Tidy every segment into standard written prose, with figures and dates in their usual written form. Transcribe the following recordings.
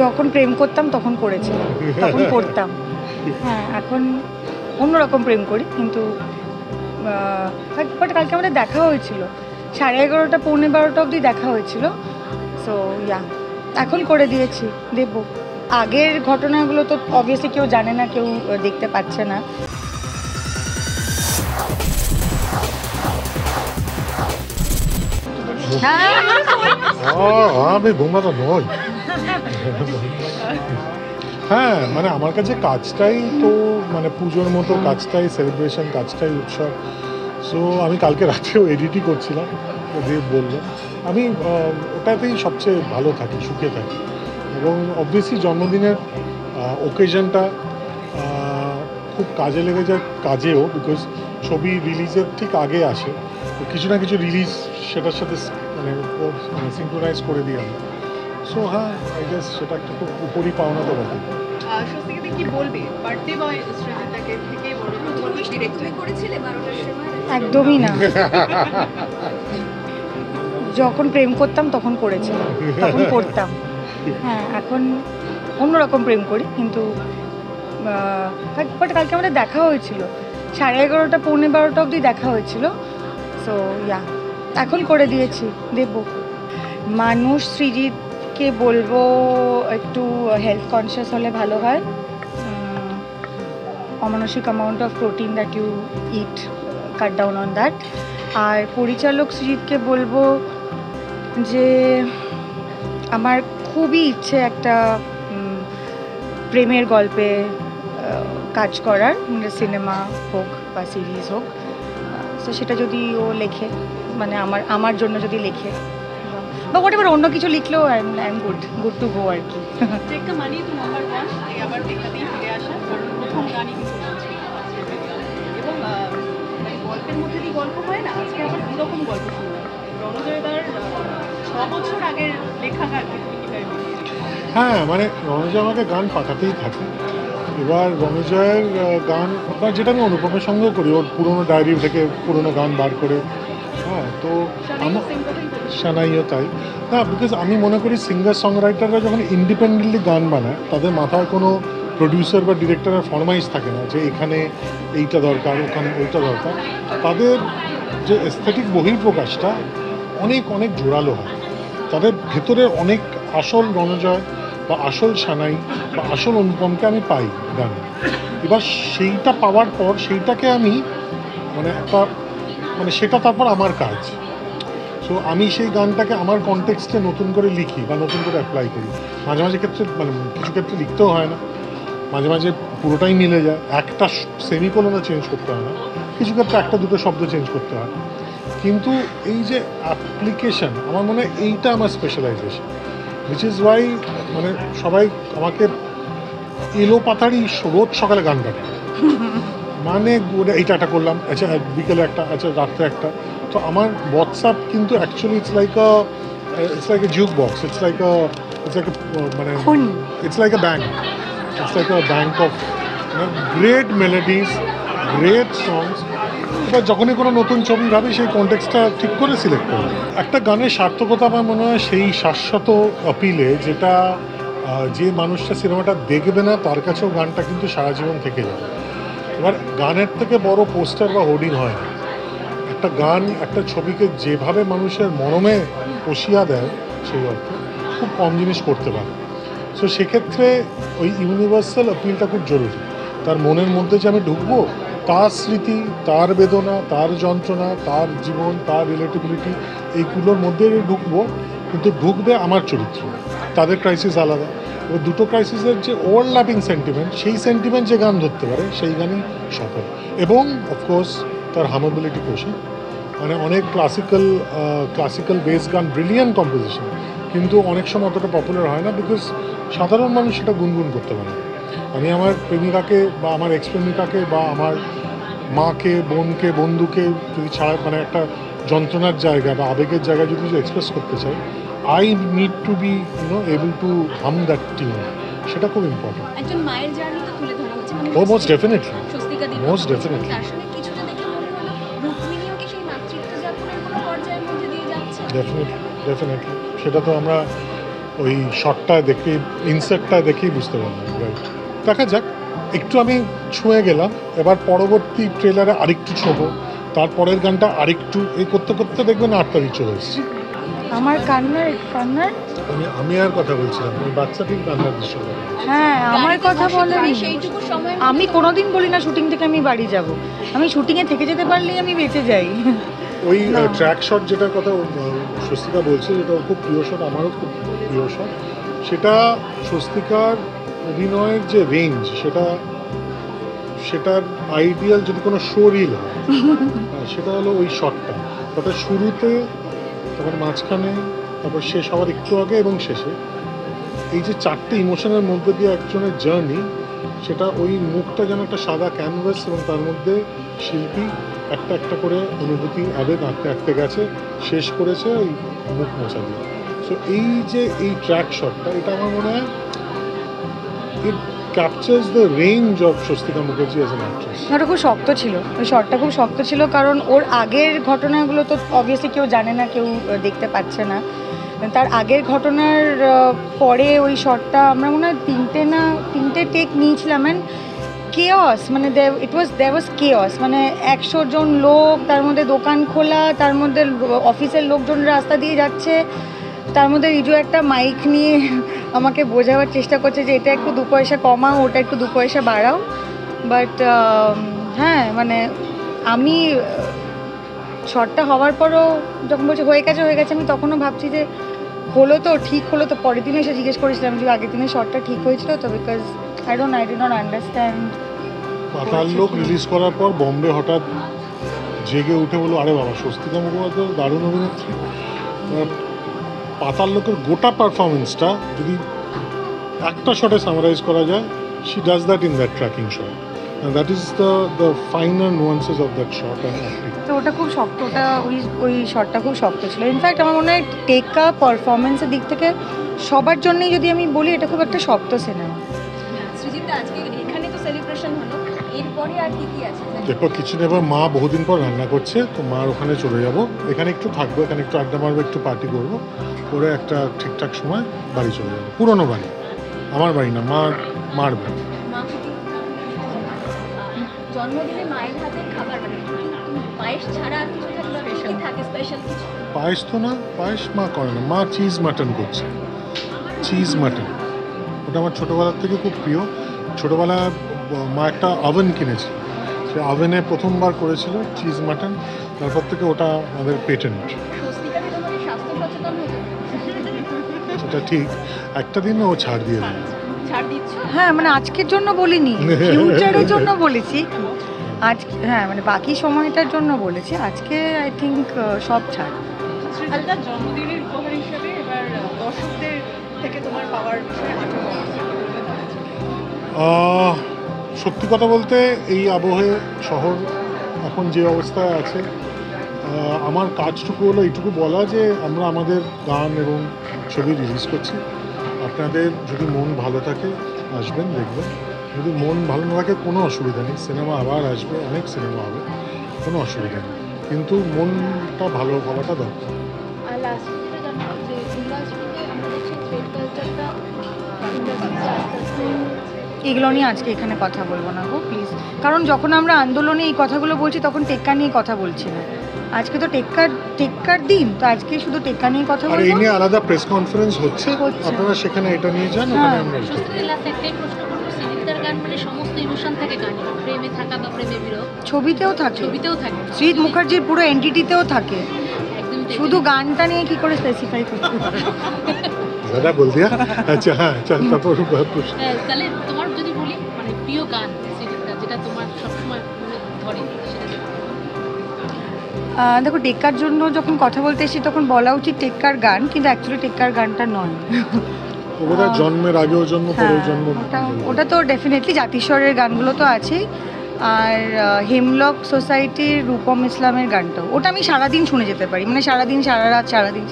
যখন প্রেম করতাম তখন করেছিলাম, তখন করতাম। হ্যাঁ, এখন অন্যরকম প্রেম করি, কিন্তু বাট কালকে আমাদের দেখা হয়েছিল 11:30 পৌনে 12টা অবধি দেখা হয়েছিল। সো ইয়া, এখন করে দিয়েছি, দেব। আগের ঘটনাগুলো তো অবভিয়াসলি কেউ জানে না, কেউ দেখতে পাচ্ছে না। আমি ঘুমাতো নই। হ্যাঁ, মানে আমার কাছে কাজটাই তো মানে পুজোর মতো, কাজটাই সেলিব্রেশন, কাজটাই উৎসব। সো আমি কালকে রাতেও এডিটই করছিলাম, দেব বললো আমি ওটাতেই সবচেয়ে ভালো থাকি, সুখে থাকি। এবং অবভিয়াসলি জন্মদিনের ওকেশনটা খুব কাজে লেগে যায়, কাজেও, বিকজ ছবি রিলিজের ঠিক আগে আসে, তো কিছু না কিছু রিলিজ সেটার সাথে মানে সিঙ্ক্রোনাইজ করে দিই আমরা। সো হ্যাঁ, আই গেস সেটা একটা খুব উপরই পাওনা তো বটে। স্বস্তিকাদি কি বলবে বার্থডে বয় সৃজিতাকে থেকে বড় ডিরেক্টর করেছিলে 12টার সময়? একদমই না। যখন প্রেম করতাম তখন করেছিলাম, তখন করতাম। হ্যাঁ, এখন অন্যরকম প্রেম করি, কিন্তু বাট কালকে আমাদের দেখা হয়েছিল 11:30 পৌনে 12টা অবধি দেখা হয়েছিল। সো ইয়া, এখন করে দিয়েছি, দেব। মানুষ সৃজিতকে বলবো একটু হেলথ কনসিয়াস হলে ভালো হয়। অমানসিক amount of protein that you eat, cut down on that. আর পরিচালক সৃজিতকে বলবো যে আমার খুবই ইচ্ছে একটা প্রেমের গল্পে কাজ করার, সিনেমা হোক বা সিরিজ হোক। তো সেটা যদি ও লেখে, মানে আমার জন্য যদি লেখে, বা হোয়াট এভার অন্য কিছু লিখলেও I am good to go আর কি। একটা মানি টু নাম্বার 1 আবার এখানেই ফিরে আসা, কারণ প্রথম গানই কিন্তু বলছিল এবং গল্পের মধ্যে দিয়ে গল্প হয় না, আজকে আবার দুরকম গল্প শুনলাম। রণজয়দার 6 বছর আগের লেখা গান তুমি কীভাবে হ্যাঁ, মানে রণজয় আমাকে গান পাঠাতেই থাকে। এবার রণজয়ের গান বা যেটা আমি অনুপমের সঙ্গেও করি, ওর পুরোনো ডায়েরি থেকে পুরোনো গান বার করে। হ্যাঁ, তো আমার সানাইও তাই না, বিকজ আমি মনে করি সিঙ্গার সংরাইটাররা যখন ইন্ডিপেন্ডেন্টলি গান বানায়, তাদের মাথায় কোনো প্রডিউসার বা ডিরেক্টরের ফরমাইশ থাকে না যে এখানে এইটা দরকার, ওখানে ওইটা দরকার। তাদের যে এস্থেটিক বহিঃপ্রকাশটা অনেক অনেক জোরালো হয়, তাদের ভেতরে অনেক আসল রণজয় বা আসল সানাই বা আসল অনুপমকে আমি পাই গানে। এবার সেইটা পাওয়ার পর সেইটাকে আমি মানে একটা মানে সেটা তারপর আমার কাজ। সো আমি সেই গানটাকে আমার কনটেক্সটে নতুন করে লিখি বা নতুন করে অ্যাপ্লাই করি। মাঝে মাঝে ক্ষেত্রে মানে কিছু ক্ষেত্রে লিখতেও হয় না, মাঝে মাঝে পুরোটাই মিলে যায়, একটা সেমিকোলনও চেঞ্জ করতে হয় না, কিছু ক্ষেত্রে একটা দুটো শব্দ চেঞ্জ করতে হয়। কিন্তু এই যে অ্যাপ্লিকেশন, আমার মনে হয় এইটা আমার স্পেশালাইজেশন, উইচ ইজ ওয়াই মানে সবাই আমাকে এলো পাতাড়ি রোজ সকালে গান পাঠায়, মানে এইটা একটা করলাম, আচ্ছা বিকেলে একটা, আচ্ছা রাত্রে একটা। তো আমার হোয়াটসঅ্যাপ কিন্তু actually it's like a jukebox, it's like মানে it's like a bank, it's like a bank of great melodies, great songs. এবার যখনই কোনো নতুন ছবি ভাবি, সেই কনটেক্সটটা ঠিক করে সিলেক্ট করবো। একটা গানের সার্থকতা আমার মনে হয় সেই শাশ্বত আপিলে, যেটা যে মানুষটা সিনেমাটা দেখবে না তার কাছেও গানটা কিন্তু সারা জীবন থেকে যাবে। এবার গানের থেকে বড় পোস্টার বা হোর্ডিং হয় না। একটা গান একটা ছবিকে যেভাবে মানুষের মনমে কষিয়া দেয়, সেই অর্থে খুব কম জিনিস করতে পারে। সো সেক্ষেত্রে ওই ইউনিভার্সাল আপিলটা খুব জরুরি। তার মনের মধ্যে যে আমি ঢুকবো, তার স্মৃতি, তার বেদনা, তার যন্ত্রণা, তার জীবন, তার রিলেটিবিলিটি, এইগুলোর মধ্যে ঢুকবো, কিন্তু ঢুকবে আমার চরিত্র। তাদের ক্রাইসিস আলাদা। এবার দুটো ক্রাইসিসের যে ওভারল্যাপিং সেন্টিমেন্ট, সেই সেন্টিমেন্ট যে গান ধরতে পারে, সেই গানই সফল। এবং অফকোর্স তার হামেবিলিটি কোশন, মানে অনেক ক্লাসিক্যাল বেস গান, ব্রিলিয়ান্ট কম্পোজিশন, কিন্তু অনেক সময় অতটা পপুলার হয় না, বিকজ সাধারণ মানুষ সেটা গুনগুন করতে পারে। আমি আমার প্রেমিকাকে বা আমার এক্স প্রেমিকাকে বা আমার মাকে, বোনকে, বন্ধুকে যদি ছাড়া মানে একটা যন্ত্রণার জায়গা বা আবেগের জায়গায় যদি এক্সপ্রেস করতে চাই, I need to be able to হাম দ্যাট টিউন। সেটা খুব ইম্পর্টেন্ট। একজন মায়ের জার্নি তো তুলে ধরা হচ্ছে, মানে মোস্ট ডেফিনেটলি, স্বস্তিকাদি মোস্ট ডেফিনেটলি। তার সঙ্গে কিছুটা দেখে মনে হলো রুক্মিণীও কি সেই মাতৃত্ব যাপনের কোনো পর্যায়ের মধ্যে দিয়ে যাচ্ছে? Definitely, definitely. সেটা তো আমরা ওই শটটা দেখে ইনসার্টটা দেখেই বুঝতে পারলাম। রাইট, দেখা যাক। একটু আমি ছুঁয়ে গেলাম, এবার পরবর্তী ট্রেলারে আরেকটু ছোবো, তারপরের গানটা আরেকটু এই করতে করতে দেখবেন 8 তারিখ চলে এসেছে। আমার কান্নার আমি আর কথা বলছিলাম, ওই বাচ্চাটির কান্নার দৃশ্য বলে। হ্যাঁ, আমার কথা বলেনি। সেইটুকু সময় আমি কোনোদিন বলি না শুটিং থেকে আমি বাড়ি যাব, আমি শুটিংয়ে থেকে যেতে পারলেই আমি বেঁচে যাই। ওই না। ট্র্যাক শট যেটার কথা স্বস্তিকা বলছে, যেটা ওর খুব প্রিয় শট, আমারও খুব প্রিয় শট, সেটা স্বস্তিকার অভিনয়ের যে রেঞ্জ, সেটার আইডিয়াল যদি কোনো শো রিল হয় সেটা হলো ওই শটটা। তারপর শুরুতে, তারপর মাঝখানে, তারপর শেষ হওয়ার একটু আগে এবং শেষে, এই যে 4টে ইমোশনের মধ্যে দিয়ে একজনের জার্নি, সেটা ওই মুখটা যেন একটা সাদা ক্যানভাস এবং তার মধ্যে শিল্পী একটা একটা করে অনুভূতি আবেগ আঁকতে আঁকতে গেছে, শেষ করেছে ওই মুখ মোছা দিয়ে। সো এই যে এই ট্র্যাক শটটা, এটা আমার মনে হয় ইট captures the range of Swastika Mukherjee as an actress. ওটা খুব শক্ত ছিল, ওই শটটা খুব শক্ত ছিল, কারণ ওর আগের ঘটনাগুলো তো অবভিয়াসলি কেউ জানে না, কেউ দেখতে পাচ্ছে না। তার আগের ঘটনার পরে ওই শটটা আমরা মনে হয় তিনটে টেক নিয়েছিলাম, অ্যান্ড কেওস, মানে দেয়ার ওয়াজ কেওস, মানে 100 জন লোক, তার মধ্যে দোকান খোলা, তার মধ্যে অফিসের লোকজন রাস্তা দিয়ে যাচ্ছে, তার মধ্যে রিজু একটা মাইক নিয়ে আমাকে বোঝাবার চেষ্টা করছে যে এটা একটু 2 পয়সা কমাও, ওটা একটু 2 পয়সা বাড়াও। বাট হ্যাঁ, মানে আমি শটটা হওয়ার পরও যখন বলছে হয়ে গেছে, আমি তখনও ভাবছি যে ঠিক হলো তো। পরের দিনে এসে জিজ্ঞেস করেছিলাম যে আগের দিনে শটটা ঠিক হয়েছিল তো, because I did not understand. পাতাল লোক রিলিজ করার পর বম্বে হঠাৎ জেগে উঠে বলো, আরে বাবা, স্বস্তিকা মুখোপাধ্যায় দারুণ অভিনেত্রী। পাতাল লোকের গোটা পারফরমেন্সটা যদি একটা শটে সামারাইজ করা যায়, she does that in that tracking shot, and that is the finer nuances of that shot and acting. তো ওটা খুব শক্ত, ওই শটটা খুব শক্ত ছিল। ইনফ্যাক্ট আমার মনে হয় টেকা পারফরমেন্সের দিক থেকে সবার জন্যই যদি আমি বলি, এটা খুব একটা শক্ত সিনেমা। সৃজিত, আজকে এখানে তো সেলিব্রেশন হলো, এরপরে আর কি আছে? এরপর কিছু নেই, এবার মা বহুদিন পর রান্না করছে, তো মার ওখানে চলে যাব, এখানে একটু থাকবো, এখানে একটু আড্ডা মারবো, একটু পার্টি করবো, করে একটা ঠিকঠাক সময় বাড়ি চলে যাবো। পুরনো বাড়ি, আমার বাড়ি না, মার বাড়ি। জন্মদিনে মায়ের হাতের খাবার, মানে পায়েস ছাড়া আর কিছু থাকলে কি থাকে স্পেশাল কিছু? পায়েস তো না, পায়েস মা করে না, মা চিজ মাটন করছে, চিজ মাটন। ওটা আমার ছোটোবেলার থেকে খুব প্রিয়। ছোটোবেলায় মা একটা ওভেন কিনেছিল, সে ওভেনে প্রথমবার করেছিল চিজ মাটন, তারপর থেকে ওটা আমাদের পেটেন্ট। স্বস্তিকাকে তোমার স্বাস্থ্য সচেতন হতো? সেটা ঠিক, একটা দিন ও ছাড় দিয়ে দেয়। ছাড় দিচ্ছ? হ্যাঁ, মানে আজকের জন্য বলিনি, ফিউচারের জন্য বলেছি। আজ হ্যাঁ, মানে বাকি সময়টার জন্য বলেছি, আজকে আই থিঙ্ক সব ছাড়। সৃজিতার জন্মদিনের উপহার হিসেবে এবার দর্শকদের থেকে তোমার পাওয়ার বিষয়ে সত্যি কথা বলতে, এই আবহে শহর এখন যে অবস্থায় আছে, আমার কাজটুকু হলো এইটুকু বলা যে আমরা আমাদের গান এবং ছবি রিলিজ করছি। আপনাদের যদি মন ভালো থাকে আসবেন, দেখবেন। যদি মন ভালো না থাকে কোনো অসুবিধা নেই, সিনেমা আবার আসবে, অনেক সিনেমা হবে, কোনো অসুবিধা নেই, কিন্তু মনটা ভালো হওয়াটা দরকার। আর লাস্ট জানবো যে ইন্ডাস্ট্রিতে আমরা দেখছি ট্রেড কালচারটা এগুলো নিয়ে আজকে এখানে কথা বলবো না গো, প্লিজ। কারণ যখন আমরা আন্দোলনে এই কথাগুলো বলছি, তখন টেক্কা নিয়ে কথা বলছি না। আজকে তো টেক্কার দিন, তো আজকে শুধু টেক্কা নিয়ে কথা আর এই বলবো। নিয়ে আলাদা প্রেস কনফারেন্স হচ্ছে, হচ্ছে। আপনারা সেখানে এটা নিয়ে যান, ওখানে হ্যাঁ। আমরা এটা করি। একটাই প্রশ্ন করবো, সৃজিতার গান মানে সমস্ত ইমোশন থাকে গানে, প্রেমে থাকা বা প্রেমে বিরহ, ছবিতেও থাকে, ছবিতেও থাকে, সৃজিত মুখার্জির পুরো এন্টিটিতেও থাকে। একদম শুধু গানটা নিয়ে কি করে স্পেসিফাই করতে পারো? দাদা বল দিয়া, আচ্ছা হ্যাঁ, চল তারপর প্রশ্ন। তাহলে তোমার যদি বলি মানে প্রিয় গান সৃজিতার, যেটা তোমার সবসময় ধরে, সেটা দেখো, টেক্কার জন্য যখন কথা বলতে এসেছি তখন বলা উচিত টেক্কার গান, কিন্তু অ্যাকচুয়ালি টেক্কার গানটা নয়। ওটা জন্মের আগেও জন্ম, পরেও জন্ম। ওটা তো ডেফিনেটলি জাতিস্বরের গানগুলো তো আছেই, আর হেমলক সোসাইটির রূপম ইসলামের গানটাও, ওটা আমি সারাদিন শুনে যেতে পারি, মানে সারাদিন সারা রাত সারাদিন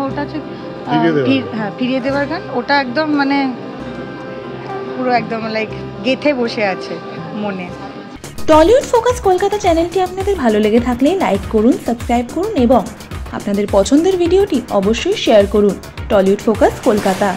ওটা হচ্ছে ফিরিয়ে দেওয়ার গান। ওটা একদম মানে পুরো একদম লাইক গেথে বসে আছে মনে। টলিউড ফোকাস কলকাতা চ্যানেলটি আপনাদের ভালো লেগে থাকলে লাইক করুন, সাবস্ক্রাইব করুন এবং আপনাদের পছন্দের ভিডিওটি অবশ্যই শেয়ার করুন। Tollywood focus Kolkata.